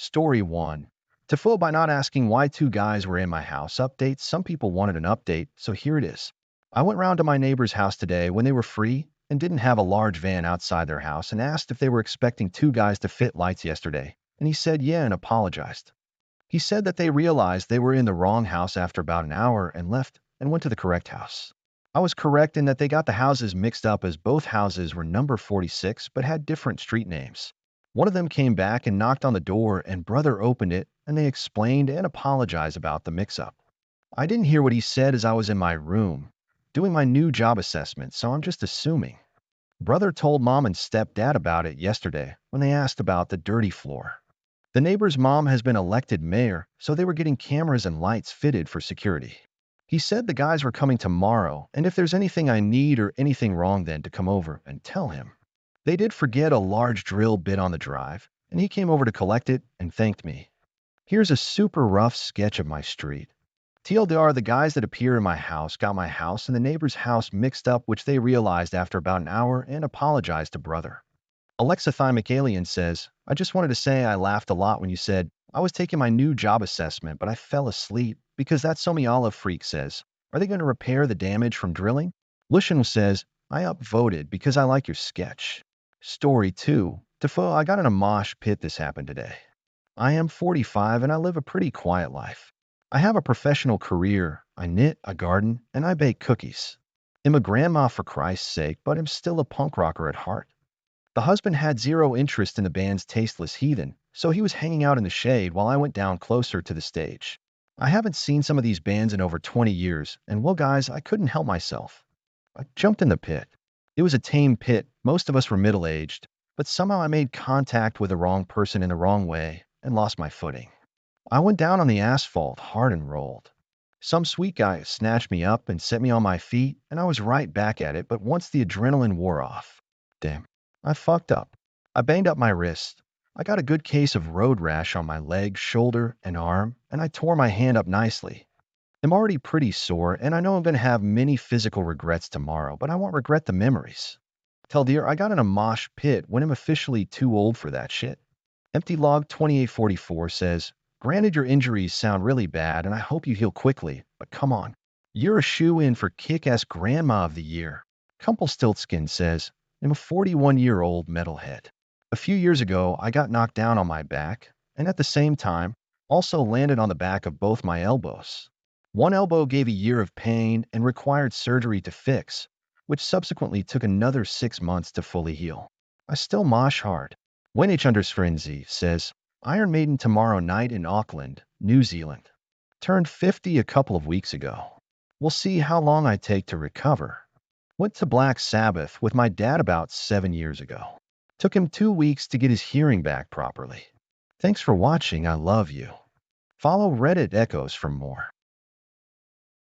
Story 1. TIFU by not asking why two guys were in my house. Update. Some people wanted an update, so here it is. I went round to my neighbor's house today when they were free and didn't have a large van outside their house and asked if they were expecting two guys to fit lights yesterday. And he said yeah and apologized. He said that they realized they were in the wrong house after about an hour and left and went to the correct house. I was correct in that they got the houses mixed up as both houses were number 46 but had different street names. One of them came back and knocked on the door, and brother opened it, and they explained and apologized about the mix-up. I didn't hear what he said as I was in my room, doing my new job assessment, so I'm just assuming. Brother told mom and stepdad about it yesterday when they asked about the dirty floor. The neighbor's mom has been elected mayor, so they were getting cameras and lights fitted for security. He said the guys were coming tomorrow, and if there's anything I need or anything wrong then to come over and tell him. They did forget a large drill bit on the drive, and he came over to collect it and thanked me. Here's a super rough sketch of my street. TLDR, the guys that appear in my house got my house and the neighbor's house mixed up, which they realized after about an hour and apologized to brother. Alexa Thymic Alien says, I just wanted to say I laughed a lot when you said, I was taking my new job assessment, but I fell asleep because that Somi Olive Freak says, are they going to repair the damage from drilling? Lucian says, I upvoted because I like your sketch. Story 2. Defoe, I got in a mosh pit. This happened today. I am 45 and I live a pretty quiet life. I have a professional career. I knit, I garden, and I bake cookies. I'm a grandma for Christ's sake, but I'm still a punk rocker at heart. The husband had zero interest in the band's Tasteless Heathen, so he was hanging out in the shade while I went down closer to the stage. I haven't seen some of these bands in over 20 years, and well guys, I couldn't help myself. I jumped in the pit. It was a tame pit. Most of us were middle-aged, but somehow I made contact with the wrong person in the wrong way and lost my footing. I went down on the asphalt hard and rolled. Some sweet guy snatched me up and set me on my feet, and I was right back at it, but once the adrenaline wore off, damn, I fucked up. I banged up my wrist. I got a good case of road rash on my leg, shoulder, and arm, and I tore my hand up nicely. I'm already pretty sore, and I know I'm going to have many physical regrets tomorrow, but I won't regret the memories. Tell dear, I got in a mosh pit when I'm officially too old for that shit. Empty log 2844 says, granted your injuries sound really bad, and I hope you heal quickly, but come on. You're a shoe-in for kick-ass grandma of the year. Kumpelstiltskin says, I'm a 41-year-old metalhead. A few years ago, I got knocked down on my back, and at the same time, also landed on the back of both my elbows. One elbow gave a year of pain and required surgery to fix, which subsequently took another 6 months to fully heal. I still mosh hard. When H_Frenzy says, Iron Maiden tomorrow night in Auckland, New Zealand. Turned 50 a couple of weeks ago. We'll see how long I take to recover. Went to Black Sabbath with my dad about 7 years ago. Took him 2 weeks to get his hearing back properly. Thanks for watching. I love you. Follow Reddit Echoes for more.